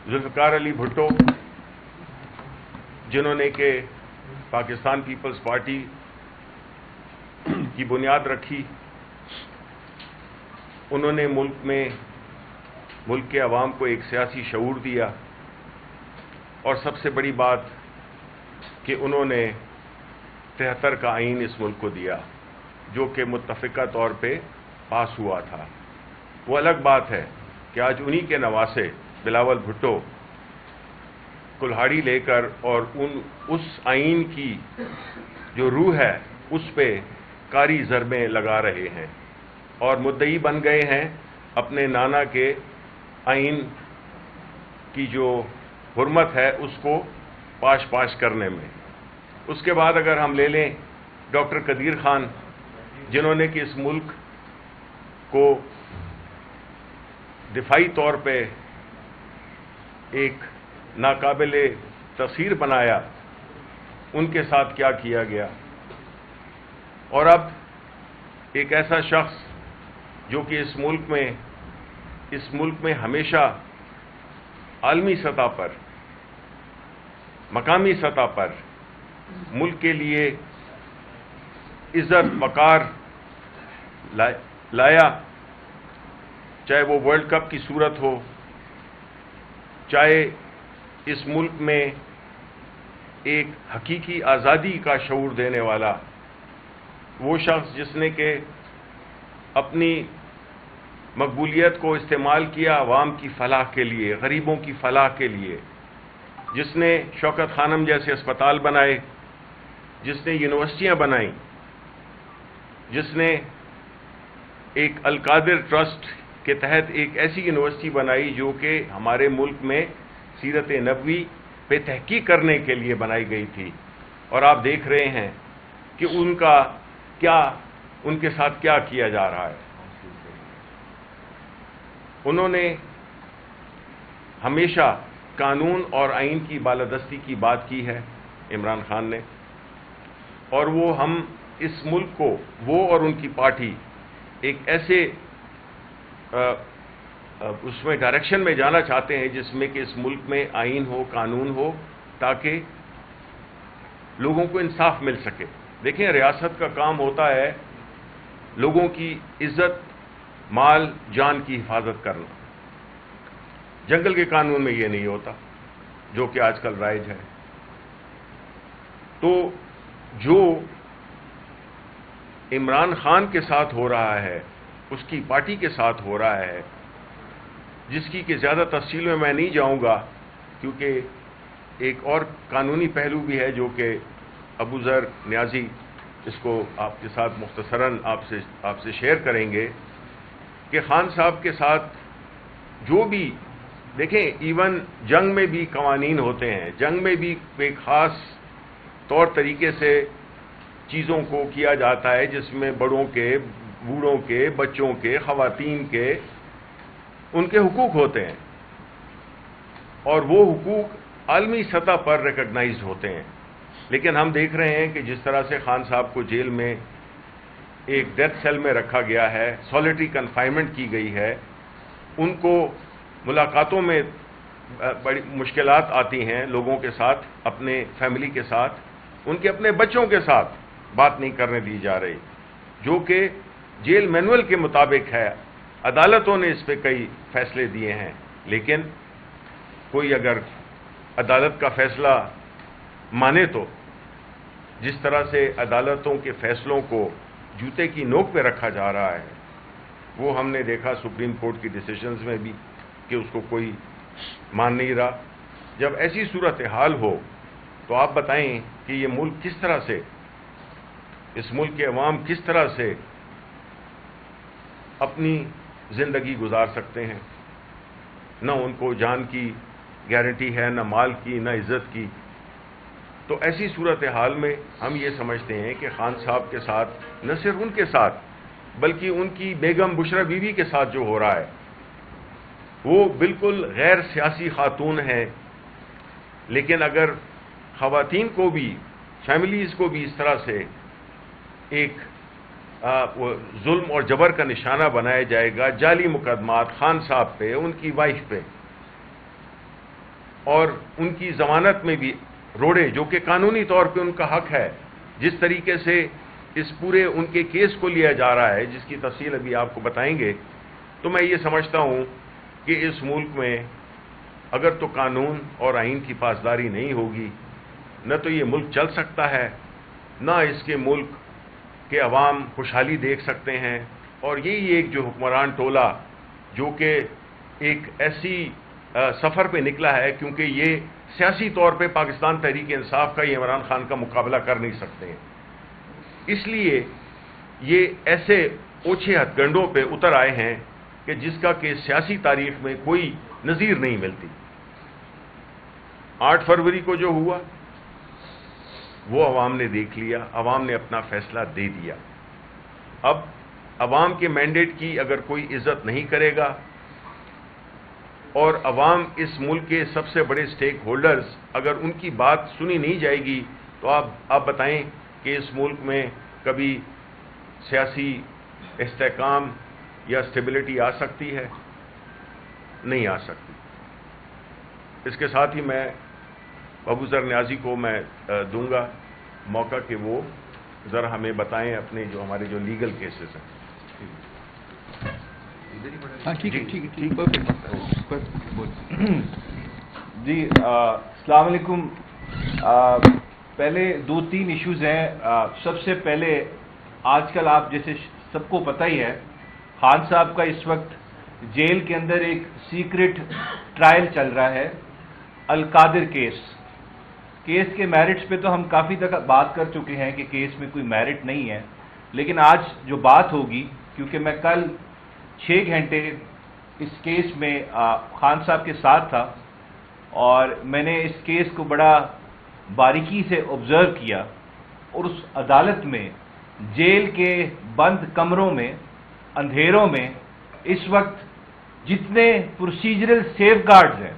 ذوالفقار علی بھٹو، جنہوں نے کہ پاکستان پیپلز پارٹی کی بنیاد رکھی، انہوں نے ملک کے عوام کو ایک سیاسی شعور دیا، اور سب سے بڑی بات کہ انہوں نے 73 کا آئین اس ملک کو دیا، جو کہ متفقہ طور پہ پاس ہوا تھا۔ وہ الگ بات ہے کہ آج انہی کے نواسے بلاول بھٹو کلہاڑی لے کر اور اس آئین کی جو روح ہے اس پہ کاری ضربیں لگا رہے ہیں، اور مدعی بن گئے ہیں اپنے نانا کے آئین کی جو حرمت ہے اس کو پاش کرنے میں۔ اس کے بعد اگر ہم لے لیں ڈاکٹر قدیر خان، جنہوں نے کہ اس ملک کو دفاعی طور پہ ایک ناقابل تفسیر بنایا، ان کے ساتھ کیا کیا گیا، اور اب ایک ایسا شخص جو کہ اس ملک میں ہمیشہ عالمی سطح پر، مقامی سطح پر ملک کے لیے عزت وقار لایا، چاہے وہ ورلڈ کپ کی صورت ہو، چاہے اس ملک میں ایک حقیقی آزادی کا شعور دینے والا وہ شخص جس نے کہ اپنی مقبولیت کو استعمال کیا عوام کی فلاح کے لیے، غریبوں کی فلاح کے لیے، جس نے شوکت خانم جیسے اسپتال بنائے، جس نے یونیورسٹیاں بنائیں، جس نے ایک القادر ٹرسٹ کے تحت ایک ایسی یونیورسٹی بنائی جو کہ ہمارے ملک میں سیرت نبوی پہ تحقیق کرنے کے لیے بنائی گئی تھی، اور آپ دیکھ رہے ہیں کہ ان کے ساتھ کیا کیا جا رہا ہے۔ انہوں نے ہمیشہ قانون اور آئین کی بالادستی کی بات کی ہے عمران خان نے، اور ہم اس ملک کو، وہ اور ان کی پارٹی ایک ایسے اس میں ڈائریکشن میں جانا چاہتے ہیں جس میں کہ اس ملک میں آئین ہو، قانون ہو، تاکہ لوگوں کو انصاف مل سکے۔ دیکھیں، ریاست کا کام ہوتا ہے لوگوں کی عزت، مال، جان کی حفاظت کرنا۔ جنگل کے قانون میں یہ نہیں ہوتا جو کہ آج کل رائج ہے۔ تو جو عمران خان کے ساتھ ہو رہا ہے، اس کی پارٹی کے ساتھ ہو رہا ہے، جس کی کہ زیادہ تفصیل میں نہیں جاؤں گا، کیونکہ ایک اور قانونی پہلو بھی ہے جو کہ ابو ذر نیازی اس کو آپ کے ساتھ مختصراً آپ سے شیئر کریں گے، کہ خان صاحب کے ساتھ جو بھی، دیکھیں ایون جنگ میں بھی قوانین ہوتے ہیں، جنگ میں بھی ایک خاص طور طریقے سے چیزوں کو کیا جاتا ہے جس میں بڑوں کے، بوڑھوں کے، بچوں کے، خواتین کے، ان کے حقوق ہوتے ہیں، اور وہ حقوق عالمی سطح پر ریکگنائزڈ ہوتے ہیں۔ لیکن ہم دیکھ رہے ہیں کہ جس طرح سے خان صاحب کو جیل میں ایک ڈیتھ سیل میں رکھا گیا ہے، سولیٹری کنفائنمنٹ کی گئی ہے، ان کو ملاقاتوں میں بڑی مشکلات آتی ہیں لوگوں کے ساتھ، اپنے فیملی کے ساتھ، ان کے اپنے بچوں کے ساتھ بات نہیں کرنے دی جا رہی، جو کہ جیل مینول کے مطابق ہے۔ عدالتوں نے اس پہ کئی فیصلے دیے ہیں، لیکن کوئی اگر عدالت کا فیصلہ مانے تو جس طرح سے عدالتوں کے فیصلوں کو جوتے کی نوک پہ رکھا جا رہا ہے، وہ ہم نے دیکھا سپریم کورٹ کی ڈیسیشنز میں بھی کہ اس کو کوئی مان نہیں رہا۔ جب ایسی صورتحال ہو تو آپ بتائیں کہ یہ ملک کس طرح سے، اس ملک کے عوام کس طرح سے اپنی زندگی گزار سکتے ہیں؟ نہ ان کو جان کی گارنٹی ہے، نہ مال کی، نہ عزت کی۔ تو ایسی صورتحال میں ہم یہ سمجھتے ہیں کہ خان صاحب کے ساتھ، نہ صرف ان کے ساتھ بلکہ ان کی بیگم بشرا بیوی کے ساتھ جو ہو رہا ہے، وہ بالکل غیر سیاسی خاتون ہیں، لیکن اگر خواتین کو بھی، فیملیز کو بھی اس طرح سے ایک ظلم اور جبر کا نشانہ بنایا جائے گا، جعلی مقدمات خان صاحب پہ، ان کی وائف پہ، اور ان کی ضمانت میں بھی روڑے، جو کہ قانونی طور پہ ان کا حق ہے، جس طریقے سے اس پورے ان کے کیس کو لیا جا رہا ہے، جس کی تفصیل ابھی آپ کو بتائیں گے، تو میں یہ سمجھتا ہوں کہ اس ملک میں اگر تو قانون اور آئین کی پاسداری نہیں ہوگی، نہ تو یہ ملک چل سکتا ہے، نہ اس کے ملک کے عوام خوشحالی دیکھ سکتے ہیں۔ اور یہی ایک جو حکمران ٹولہ جو کہ ایک ایسی سفر پہ نکلا ہے، کیونکہ یہ سیاسی طور پہ پاکستان تحریک انصاف کا یا عمران خان کا مقابلہ کر نہیں سکتے ہیں، اس لیے یہ ایسے اوچھے ہتھ گنڈوں پہ اتر آئے ہیں کہ جس کا کہ سیاسی تاریخ میں کوئی نظیر نہیں ملتی۔ 8 فروری کو جو ہوا وہ عوام نے دیکھ لیا، عوام نے اپنا فیصلہ دے دیا۔ اب عوام کے مینڈیٹ کی اگر کوئی عزت نہیں کرے گا اور عوام اس ملک کے سب سے بڑے سٹیک ہولڈرز اگر ان کی بات سنی نہیں جائے گی تو آپ بتائیں کہ اس ملک میں کبھی سیاسی استحکام یا اسٹیبلٹی آ سکتی ہے؟ نہیں آ سکتی۔ اس کے ساتھ ہی میں ابو ذر نیازی کو میں دوں گا موقع کہ وہ ذرا ہمیں بتائیں اپنے جو ہمارے جو لیگل کیسز ہیں۔ جی السلام علیکم۔ پہلے 2-3 ایشوز ہیں۔ سب سے پہلے آج کل آپ جیسے سب کو پتہ ہی ہے، خان صاحب کا اس وقت جیل کے اندر ایک سیکرٹ ٹرائل چل رہا ہے، القادر کیس کے میرٹس پہ تو ہم کافی دفعہ بات کر چکے ہیں کہ کیس میں کوئی میرٹ نہیں ہے، لیکن آج جو بات ہوگی، کیونکہ میں کل 6 گھنٹے اس کیس میں خان صاحب کے ساتھ تھا اور میں نے اس کیس کو بڑا باریکی سے آبزرو کیا، اور اس عدالت میں جیل کے بند کمروں میں اندھیروں میں اس وقت جتنے پروسیجرل سیف گارڈز ہیں،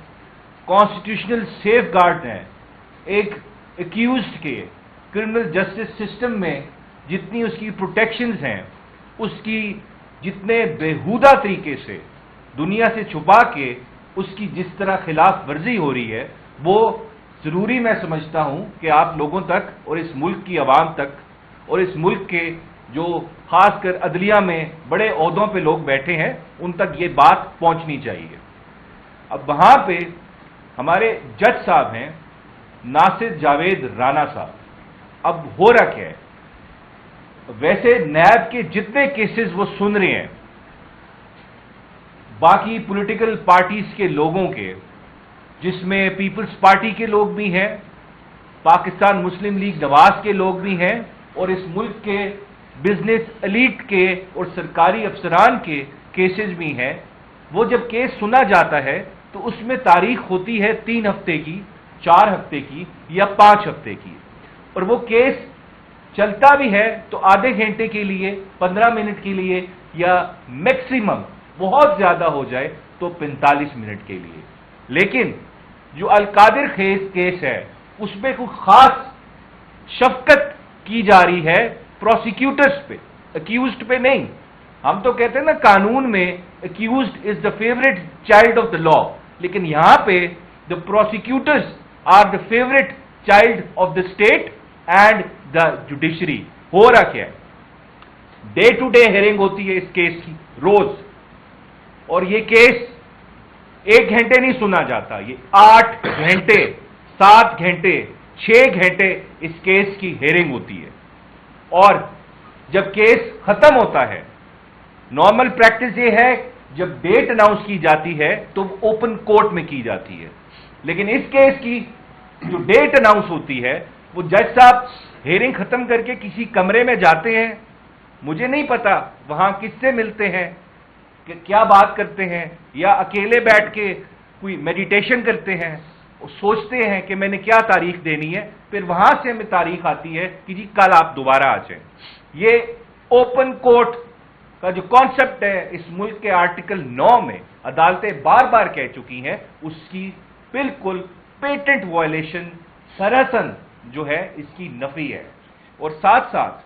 کانسٹیٹیوشنل سیف گارڈز ہیں، ایک ایکیوزڈ کے کرمنل جسٹس سسٹم میں جتنی اس کی پروٹیکشنز ہیں، اس کی جتنے بےہودہ طریقے سے دنیا سے چھپا کے اس کی جس طرح خلاف ورزی ہو رہی ہے، وہ ضروری میں سمجھتا ہوں کہ آپ لوگوں تک اور اس ملک کی عوام تک اور اس ملک کے جو خاص کر عدلیہ میں بڑے عہدوں پہ لوگ بیٹھے ہیں ان تک یہ بات پہنچنی چاہیے۔ اب وہاں پہ ہمارے جج صاحب ہیں ناصر جاوید رانا صاحب۔ اب ہو رہا کیا ہے، ویسے نیب کے جتنے کیسز وہ سن رہے ہیں باقی پولیٹیکل پارٹیز کے لوگوں کے، جس میں پیپلز پارٹی کے لوگ بھی ہیں، پاکستان مسلم لیگ نواز کے لوگ بھی ہیں، اور اس ملک کے بزنس ایلیٹ کے اور سرکاری افسران کے کیسز بھی ہیں، وہ جب کیس سنا جاتا ہے تو اس میں تاریخ ہوتی ہے 3 ہفتے کی، 4 ہفتے کی یا 5 ہفتے کی، اور وہ کیس چلتا بھی ہے تو آدھے گھنٹے کے لیے، 15 منٹ کے لیے، یا میکسیمم بہت زیادہ ہو جائے تو 45 منٹ کے لیے۔ لیکن جو القادر کیس ہے اس میں کوئی خاص شفقت کی جا رہی ہے پروسیکیوٹرز پہ، ایکیوزڈ پہ نہیں۔ ہم تو کہتے ہیں نا قانون میں accused is the favourite child of the law, لیکن یہاں پہ the prosecutors are the favourite child of the state and the judiciary. ہو رہا کیا ہے، ڈے ٹو ڈے ہیئرنگ ہوتی ہے اس کیس کی روز، اور یہ کیس 1 گھنٹے نہیں سنا جاتا، یہ 8 گھنٹے، 7 گھنٹے، 6 گھنٹے اس کیس کی ہیئرنگ ہوتی ہے۔ اور جب کیس ختم ہوتا ہے، نارمل پریکٹس یہ ہے جب ڈیٹ اناؤنس کی جاتی ہے تو اوپن کورٹ میں کی جاتی ہے، لیکن اس کیس کی جو ڈیٹ اناؤنس ہوتی ہے وہ جج صاحب ہیئرنگ ختم کر کے کسی کمرے میں جاتے ہیں، مجھے نہیں پتا وہاں کس سے ملتے ہیں، کہ کیا بات کرتے ہیں، یا اکیلے بیٹھ کے کوئی میڈیٹیشن کرتے ہیں، سوچتے ہیں کہ میں نے کیا تاریخ دینی ہے، پھر وہاں سے ہمیں تاریخ آتی ہے کہ جی کل آپ دوبارہ آ جائیں۔ یہ اوپن کورٹ کا جو کانسیپٹ ہے اس ملک کے آرٹیکل 9 میں عدالتیں بار بار کہہ چکی ہیں، اس کی بالکل پیٹنٹ وائلیشن سراسر جو ہے اس کی نفی ہے۔ اور ساتھ ساتھ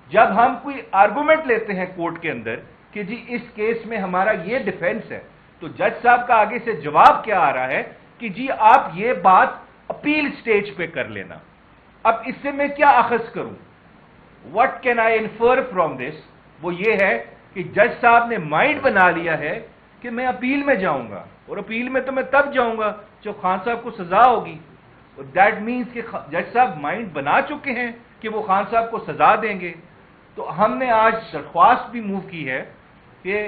جب ہم کوئی آرگومنٹ لیتے ہیں کورٹ کے اندر کہ جی اس کیس میں ہمارا یہ ڈیفینس ہے، تو جج صاحب کا آگے سے جواب کیا آ رہا ہے کہ جی آپ یہ بات اپیل سٹیج پہ کر لینا. اب اس سے میں کیا اخذ کروں؟ What can I infer from this? وہ یہ ہے کہ جج صاحب نے مائنڈ بنا لیا ہے کہ میں اپیل میں جاؤں گا, اور اپیل میں تو میں تب جاؤں گا جو خان صاحب کو سزا ہوگی. دیٹ مینس کہ جج صاحب مائنڈ بنا چکے ہیں کہ وہ خان صاحب کو سزا دیں گے. تو ہم نے آج درخواست بھی موو کی ہے کہ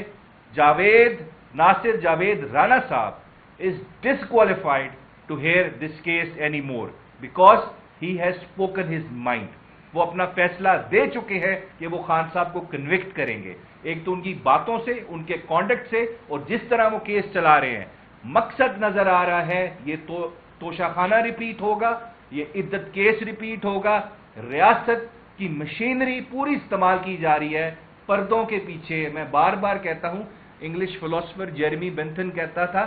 ناصر Javed Rana sahib is disqualified to hear this case any more because he has spoken his mind. وہ اپنا فیصلہ دے چکے ہیں کہ وہ خان صاحب کو کنوکٹ کریں گے. ایک تو ان کی باتوں سے, ان کے کانڈکٹ سے, اور جس طرح وہ کیس چلا رہے ہیں. مقصد نظر آ رہا ہے یہ تو توشہ خانہ ریپیٹ ہوگا, یہ عدت کیس ریپیٹ ہوگا. ریاست کی مشینری پوری استعمال کی جا رہی ہے پردوں کے پیچھے. میں بار بار کہتا ہوں, انگلش فلاسفر جیرمی بینتھن کہتا تھا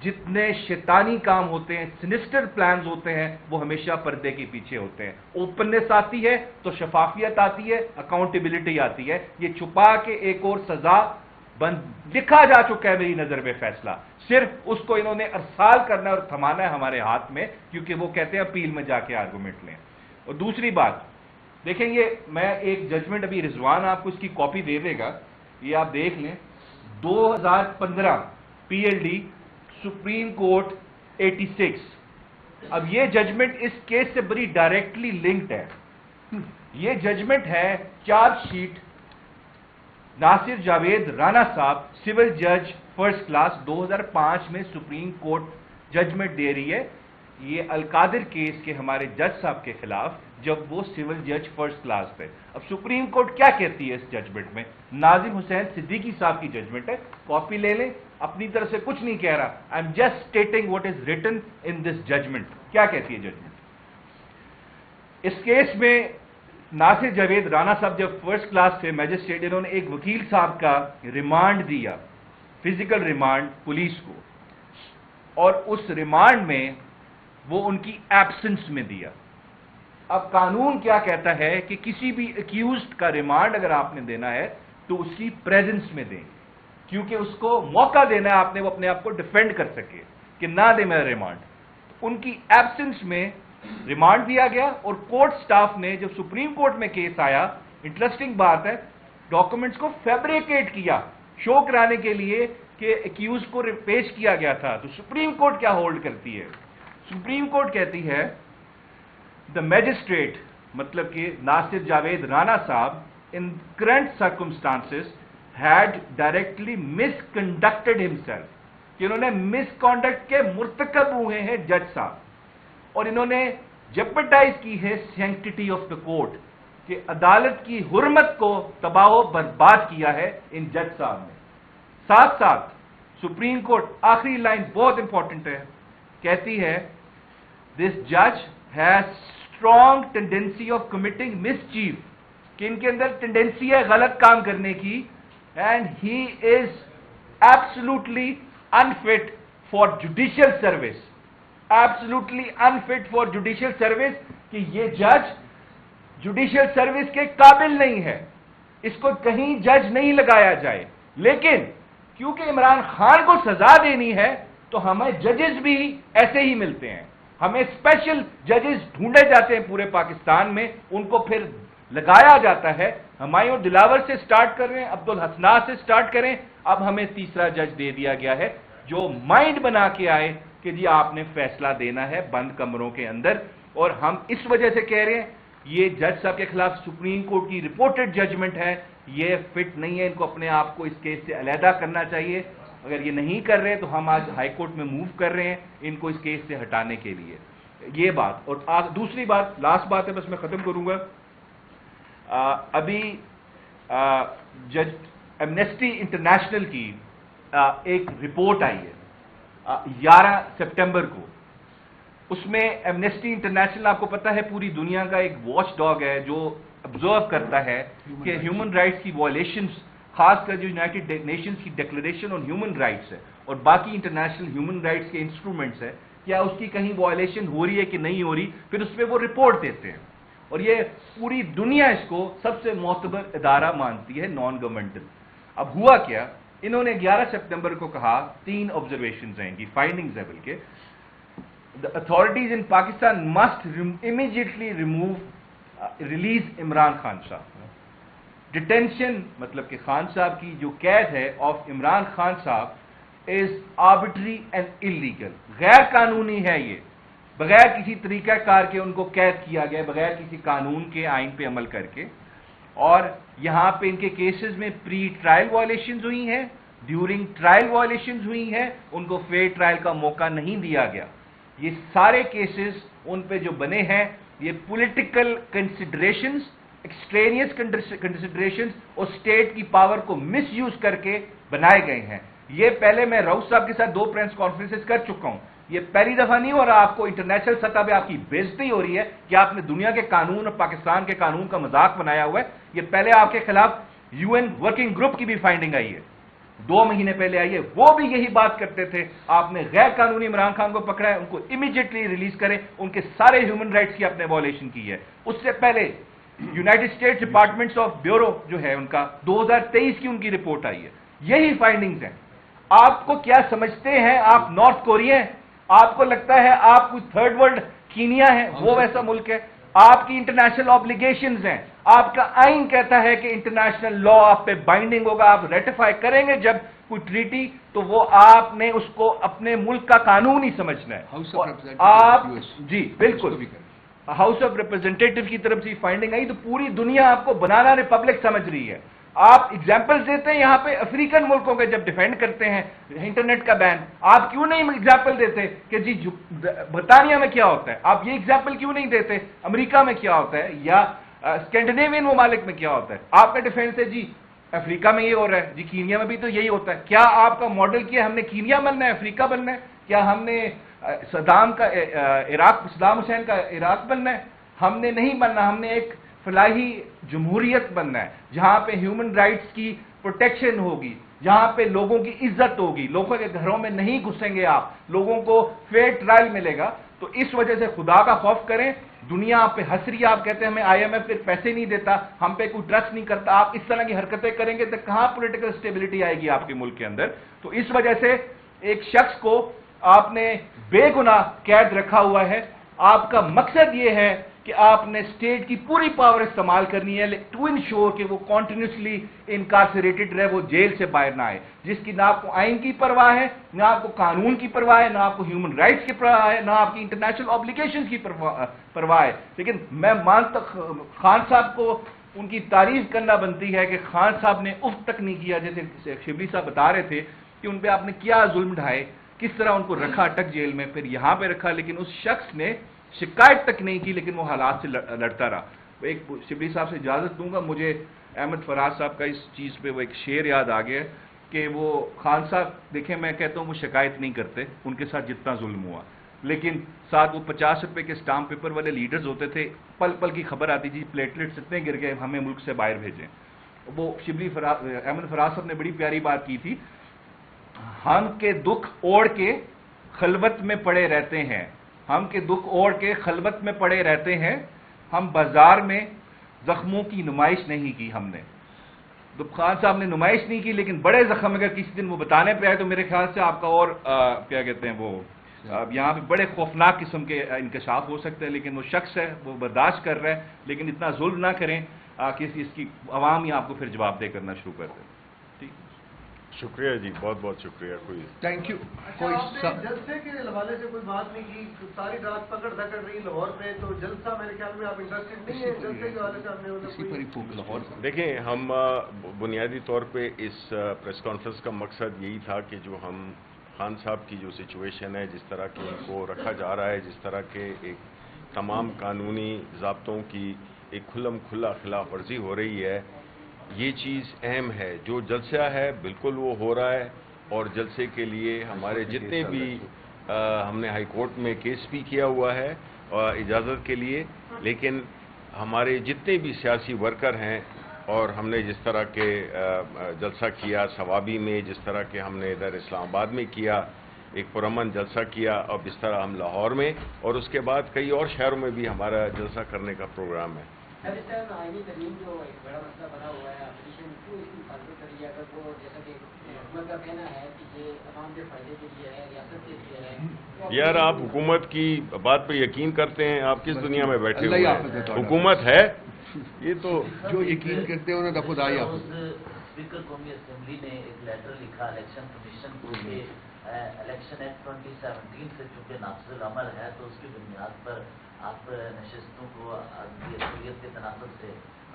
جتنے شیطانی کام ہوتے ہیں, سنسٹر پلانز ہوتے ہیں, وہ ہمیشہ پردے کے پیچھے ہوتے ہیں. اوپننس آتی ہے تو شفافیت آتی ہے, اکاؤنٹیبلٹی آتی ہے. یہ چھپا کے ایک اور سزا لکھا جا چکا ہے میری نظر میں فیصلہ, صرف اس کو انہوں نے ارسال کرنا اور تھمانا ہے ہمارے ہاتھ میں, کیونکہ وہ کہتے ہیں اپیل میں جا کے آرگومنٹ لیں. اور دوسری بات دیکھیں, یہ میں ایک ججمنٹ ابھی رضوان آپ کو اس کی کاپی دے دے گا, یہ آپ دیکھ لیں. 2015 P L D supreme court 86. اب یہ ججمنٹ اس کیس سے بڑی ڈائریکٹلی لنکڈ ہے. یہ ججمنٹ ہے چارج شیٹ ناصر جاوید رانا صاحب سول جج فرسٹ کلاس 2005 میں سپریم کورٹ ججمنٹ دے رہی ہے یہ القادر کیس کے ہمارے جج صاحب کے خلاف, جب وہ سول جج فرسٹ کلاس تھے. اب سپریم کورٹ کیا کہتی ہے اس ججمنٹ میں؟ ناظم حسین صدیقی صاحب کی ججمنٹ ہے, کاپی لے لیں. اپنی طرف سے کچھ نہیں کہہ رہا, I am just stating what is written in this judgement. کیا کہتی ہے ججمنٹ؟ اس کیس میں ناصر جاوید رانا صاحب جب فرسٹ کلاس تھے میجسٹریٹ, انہوں نے ایک وکیل صاحب کا ریمانڈ دیا, فزیکل ریمانڈ پولیس کو, اور اس ریمانڈ میں وہ ان کی ایبسنس میں دیا. اب قانون کیا کہتا ہے کہ کسی بھی ایکیوزڈ کا ریمانڈ اگر آپ نے دینا ہے تو اس کی پریزنس میں دیں, کیونکہ اس کو موقع دینا ہے آپ نے وہ اپنے آپ کو ڈیفینڈ کر سکے کہ نہ دے میرا ریمانڈ. ان کی ایبسنس میں ریمانڈ دیا گیا, اور کورٹ سٹاف نے جب سپریم کورٹ میں کیس آیا, انٹرسٹنگ بات ہے, ڈاکومنٹس کو فیبریکیٹ کیا شو کرانے کے لیے کہ ایکیوز کو پیش کیا گیا تھا. تو سپریم کورٹ کیا ہولڈ کرتی ہے؟ سپریم کورٹ کہتی ہے دا میجسٹریٹ, مطلب کہ ناصر جاوید رانا صاحب in current circumstances had directly misconducted himself, کہ انہوں نے مس کانڈکٹ کے مرتکب ہوئے ہیں جج صاحب, اور انہوں نے جیپرڈائز کی ہے سینکٹیٹی آف دا کورٹ, کہ عدالت کی حرمت کو تباہ و برباد کیا ہے ان جج صاحب نے. ساتھ ساتھ سپریم کورٹ, آخری لائن بہت امپورٹنٹ ہے, کہتی ہے دس جج has strong tendency of committing miss chief, کہ ان کے اندر ٹینڈینسی ہے غلط کام کرنے کی, and he is absolutely انفٹ for judicial service, absolutely انفٹ for judicial service, کہ یہ جج جوڈیشل سروس کے قابل نہیں ہے, اس کو کہیں جج نہیں لگایا جائے. لیکن کیونکہ عمران خان کو سزا دینی ہے تو ہمیں ججز بھی ایسے ہی ملتے ہیں, ہمیں اسپیشل ججز ڈھونڈے جاتے ہیں پورے پاکستان میں, ان کو پھر لگایا جاتا ہے. ہمایوں دلاور سے سٹارٹ کر رہے ہیں, عبدالحسناء سے سٹارٹ کریں, اب ہمیں تیسرا جج دے دیا گیا ہے جو مائنڈ بنا کے آئے کہ جی آپ نے فیصلہ دینا ہے بند کمروں کے اندر. اور ہم اس وجہ سے کہہ رہے ہیں یہ جج صاحب کے خلاف سپریم کورٹ کی رپورٹڈ ججمنٹ ہے, یہ فٹ نہیں ہے, ان کو اپنے آپ کو اس کیس سے علیحدہ کرنا چاہیے. اگر یہ نہیں کر رہے تو ہم آج ہائی کورٹ میں موو کر رہے ہیں ان کو اس کیس سے ہٹانے کے لیے. یہ بات. اور دوسری بات, لاسٹ بات ہے, بس میں ختم کروں گا. ابھی جج ایمنسٹی انٹرنیشنل کی ایک رپورٹ آئی ہے 11 سپٹمبر کو. اس میں ایمنسٹی انٹرنیشنل آپ کو پتا ہے پوری دنیا کا ایک واچ ڈاگ ہے جو آبزرو کرتا ہے کہ ہیومن رائٹس کی وائلیشنز, خاص کر جو یونائٹڈ نیشنز کی ڈکلریشن آن ہیومن رائٹس ہے اور باقی انٹرنیشنل ہیومن رائٹس کے انسٹرومنٹس ہے, کیا اس کی کہیں وائلیشن ہو رہی ہے کہ نہیں ہو رہی, پھر اس پہ وہ رپورٹ دیتے ہیں. اور یہ پوری دنیا اس کو سب سے معتبر ادارہ مانتی ہے, نان گورنمنٹل. اب ہوا کیا, انہوں نے 11 سپٹمبر کو کہا 3 آبزرویشنز ہیں ان کی, فائنڈنگز ہیں بلکہ, the authorities in Pakistan must immediately release Imran Khan Sahab. Detention مطلب کہ خان صاحب کی جو قید ہے of عمران خان صاحب is arbitrary and illegal. غیر قانونی ہے یہ. بغیر کسی طریقہ کار کے ان کو قید کیا گیا, بغیر کسی قانون کے آئین پہ عمل کر کے. اور یہاں پہ ان کے کیسز میں پری ٹرائل وائلیشنز ہوئی ہیں, ڈیورنگ ٹرائل وائلیشنز ہوئی ہیں, ان کو فیئر ٹرائل کا موقع نہیں دیا گیا. یہ سارے کیسز ان پہ جو بنے ہیں یہ پولیٹیکل کنسیڈریشنز, ایکسٹرینیس کنسیڈریشنز اور اسٹیٹ کی پاور کو مس یوز کر کے بنائے گئے ہیں. یہ پہلے میں راؤت صاحب کے ساتھ 2 پریس کانفرنسز کر چکا ہوں. یہ پہلی دفعہ نہیں ہو رہا, آپ کو انٹرنیشنل سطح پہ آپ کی بےعزتی ہو رہی ہے کہ آپ نے دنیا کے قانون اور پاکستان کے قانون کا مذاق بنایا ہوا ہے. یہ پہلے آپ کے خلاف UN ورکنگ گروپ کی بھی فائنڈنگ آئی ہے, 2 مہینے پہلے آئی ہے. وہ بھی یہی بات کرتے تھے, آپ نے غیر قانونی عمران خان کو پکڑا ہے, ان کو امیڈیٹلی ریلیز کریں. ان کے سارے ہیومن رائٹس کی آپ نے وائلیشن کی ہے. اس سے پہلے United States departments of bureau جو ہے ان کا 2023 کی ان کی رپورٹ آئی ہے, یہی فائنڈنگز ہیں. آپ کو کیا سمجھتے ہیں, آپ نارتھ کوریا ہیں, آپ کو لگتا ہے آپ کوئی تھرڈ ورلڈ کینیا ہے, وہ ویسا ملک ہے. آپ کی انٹرنیشنل آبلیگیشنز ہیں, آپ کا آئین کہتا ہے کہ انٹرنیشنل لا آپ پہ بائنڈنگ ہوگا, آپ ریٹیفائی کریں گے جب کوئی ٹریٹی, تو وہ آپ نے اس کو اپنے ملک کا قانون ہی سمجھنا ہے. آپ جی بالکل ہاؤس آف ریپرزینٹیٹو کی طرف سے فائنڈنگ آئی, تو پوری دنیا آپ کو بنانا ریپبلک سمجھ رہی ہے. آپ ایگزامپل دیتے ہیں یہاں پہ افریقن ملکوں کے جب ڈیفینڈ کرتے ہیں انٹرنیٹ کا بین, آپ کیوں نہیں ایگزامپل دیتے کہ جی برطانیہ میں کیا ہوتا ہے؟ آپ یہ ایگزامپل کیوں نہیں دیتے امریکہ میں کیا ہوتا ہے یا اسکینڈینیوین ممالک میں کیا ہوتا ہے؟ آپ کا ڈیفینس ہے جی افریقہ میں یہ ہو رہا ہے, جی کینیا میں بھی تو یہی ہوتا ہے. کیا آپ کا ماڈل کیا ہم نے کینیا بننا ہے, افریقہ بننا ہے؟ کیا ہم نے صدام حسین کا عراق بننا ہے؟ ہم نے نہیں بننا. ہم نے ایک فلاحی جمہوریت بننا ہے جہاں پہ ہیومن رائٹس کی پروٹیکشن ہوگی, جہاں پہ لوگوں کی عزت ہوگی, لوگوں کے گھروں میں نہیں گھسیں گے آپ, لوگوں کو فیئر ٹرائل ملے گا. تو اس وجہ سے خدا کا خوف کریں. دنیا آپ پہ ہنس رہی ہے, آپ کہتے ہیں ہمیں IMF پہ پیسے نہیں دیتا, ہم پہ کوئی ٹرسٹ نہیں کرتا. آپ اس طرح کی حرکتیں کریں گے تو کہاں پولیٹیکل اسٹیبلٹی آئے گی آپ کے ملک کے اندر؟ تو اس وجہ سے ایک شخص کو آپ نے بے گناہ قید رکھا ہوا ہے. آپ کا مقصد یہ ہے کہ آپ نے اسٹیٹ کی پوری پاور استعمال کرنی ہے ٹو انشور کہ وہ کنٹینیوسلی انکارسریٹڈ رہے, وہ جیل سے باہر نہ آئے, جس کی نہ آپ کو آئین کی پرواہ ہے, نہ آپ کو قانون کی پرواہ ہے, نہ آپ کو ہیومن رائٹس کی پرواہ ہے, نہ آپ کی انٹرنیشنل آبلیگیشنز کی پرواہ ہے. لیکن میں مانتا خان صاحب کو ان کی تعریف کرنا بنتی ہے کہ خان صاحب نے اف تک نہیں کیا. جیسے شبلی صاحب بتا رہے تھے کہ ان پہ آپ نے کیا ظلم ڈھائے, کس طرح ان کو رکھا اٹک جیل میں, پھر یہاں پہ رکھا, لیکن اس شخص نے شکایت تک نہیں کی, لیکن وہ حالات سے لڑتا رہا. ایک شبلی صاحب سے اجازت دوں گا, مجھے احمد فراز صاحب کا اس چیز پہ وہ ایک شعر یاد آ گیا کہ وہ خان صاحب دیکھیں, میں کہتا ہوں وہ شکایت نہیں کرتے ان کے ساتھ جتنا ظلم ہوا, لیکن ساتھ وہ 50 روپے کے اسٹامپ پیپر والے لیڈرز ہوتے تھے, پل پل کی خبر آتی تھی پلیٹلیٹس اتنے گر گئے, ہمیں ملک سے باہر بھیجیں. وہ احمد فراز صاحب نے بڑی پیاری بات کی تھی, ہم کے دکھ اوڑھ کے خلوت میں پڑے رہتے ہیں, ہم کے دکھ اوڑھ کے خلوت میں پڑے رہتے ہیں, ہم بازار میں زخموں کی نمائش نہیں کی. ہم نے تو خان صاحب نے نمائش نہیں کی, لیکن بڑے زخم اگر کسی دن وہ بتانے پہ آئے تو میرے خیال سے آپ کا اور کیا کہتے ہیں وہ یہاں پہ بڑے خوفناک قسم کے انکشاف ہو سکتے ہیں. لیکن وہ شخص ہے, وہ برداشت کر رہا ہے, لیکن اتنا ظلم نہ کریں کہ اس کی عوام ہی آپ کو پھر جواب دہ کرنا شروع کر دیں. شکریہ جی, بہت بہت شکریہ. کوئی تھینک یو. کوئی جلسے کے حوالے سے کوئی بات نہیں کی, ساری رات پکڑ دکڑ رہی لاہور میں, تو جلسہ میرے خیال میں آپ انٹرسٹڈ نہیں ہے جلسے کے حوالے سے؟ ہم نے دیکھیں, ہم بنیادی طور پہ اس پریس کانفرنس کا مقصد یہی تھا کہ جو ہم خان صاحب کی جو سچویشن ہے, جس طرح کہ ان کو رکھا جا رہا ہے, جس طرح کے ایک تمام قانونی ضابطوں کی ایک کھلم کھلا خلاف ورزی ہو رہی ہے, یہ چیز اہم ہے. جو جلسہ ہے بالکل وہ ہو رہا ہے, اور جلسے کے لیے ہمارے جتنے بھی ہم نے ہائی کورٹ میں کیس بھی کیا ہوا ہے اجازت کے لیے, لیکن ہمارے جتنے بھی سیاسی ورکر ہیں, اور ہم نے جس طرح کے جلسہ کیا ثوابی میں, جس طرح کہ ہم نے ادھر اسلام آباد میں کیا, ایک پرامن جلسہ کیا, اور اس طرح ہم لاہور میں, اور اس کے بعد کئی اور شہروں میں بھی ہمارا جلسہ کرنے کا پروگرام ہے. سر اس ٹائم آئینی ترمیم جو ایک بڑا مسئلہ بنا ہوا ہے اپوزیشن کیوں اس کی مخالفت کر رہی ہے؟ اگر وہ جیسا کہ حکومت کا کہنا ہے کہ یہ عوام کے فائدے کے لیے ہے، ریاست کے لیے ہے. یار آپ حکومت کی بات پہ یقین کرتے ہیں؟ آپ کس دنیا میں بیٹھے ہوئے ہیں؟ حکومت ہے یہ تو جو یقین کرتے ہیں انہیں تو خدا ہی آپ. اسپیکر قومی اسمبلی نے ایک لیٹر لکھا الیکشن کمیشن کو کہ الیکشن ایکٹ 2017 سے چونکہ نافذ العمل ہے تو اس کی بنیاد پر آپ نشستوں کو اکثریت کے تناسب سے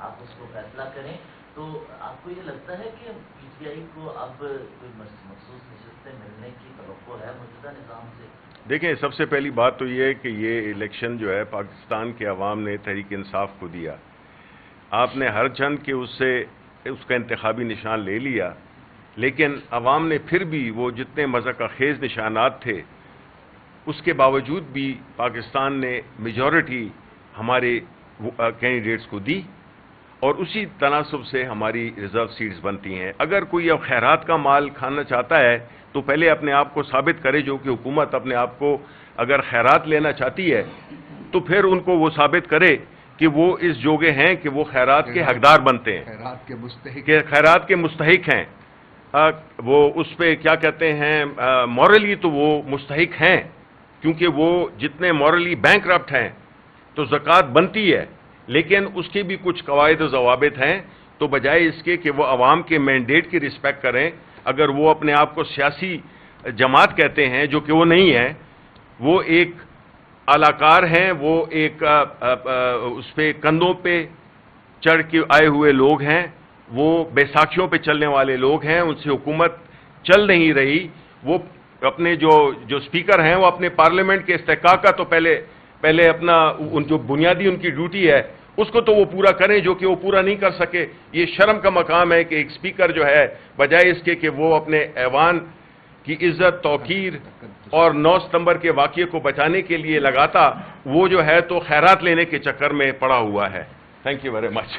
آپ اس کو فیصلہ کریں. تو آپ کو یہ لگتا ہے کہ پی ٹی آئی کو اب کوئی مخصوص نشستیں ملنے کی توقع ہے موجودہ نظام سے؟ دیکھیں، سب سے پہلی بات تو یہ ہے کہ یہ الیکشن جو ہے پاکستان کے عوام نے تحریک انصاف کو دیا. آپ نے ہر چند کے اس کا انتخابی نشان لے لیا، لیکن عوام نے پھر بھی وہ جتنے مذاق خیز نشانات تھے اس کے باوجود بھی پاکستان نے میجورٹی ہمارے کینڈیڈیٹس کو دی اور اسی تناسب سے ہماری ریزرو سیٹس بنتی ہیں. اگر کوئی اب خیرات کا مال کھانا چاہتا ہے تو پہلے اپنے آپ کو ثابت کرے، جو کہ حکومت اپنے آپ کو اگر خیرات لینا چاہتی ہے تو پھر ان کو وہ ثابت کرے کہ وہ اس جوگے ہیں کہ وہ خیرات کے حقدار بنتے ہیں، خیرات کے مستحق ہیں. وہ اس پہ کیا کہتے ہیں، مورلی تو وہ مستحق ہیں، کیونکہ وہ جتنے مورلی بینکرپٹ ہیں تو زکوٰۃ بنتی ہے، لیکن اس کے بھی کچھ قواعد و ضوابط ہیں. تو بجائے اس کے کہ وہ عوام کے مینڈیٹ کی رسپیکٹ کریں، اگر وہ اپنے آپ کو سیاسی جماعت کہتے ہیں جو کہ وہ نہیں ہے، وہ ایک اعلی کار ہیں، وہ ایک اس پہ کندھوں پہ چڑھ کے آئے ہوئے لوگ ہیں، وہ بیساکھیوں پہ چلنے والے لوگ ہیں، ان سے حکومت چل نہیں رہی. وہ اپنے جو اسپیکر ہیں وہ اپنے پارلیمنٹ کے استحقاق کا تو پہلے اپنا جو بنیادی ان کی ڈیوٹی ہے اس کو تو وہ پورا کریں، جو کہ وہ پورا نہیں کر سکے. یہ شرم کا مقام ہے کہ ایک اسپیکر جو ہے بجائے اس کے کہ وہ اپنے ایوان کی عزت، توقیر اور 9 ستمبر کے واقعے کو بچانے کے لیے لگاتا، وہ جو ہے تو خیرات لینے کے چکر میں پڑا ہوا ہے. Thank you very much.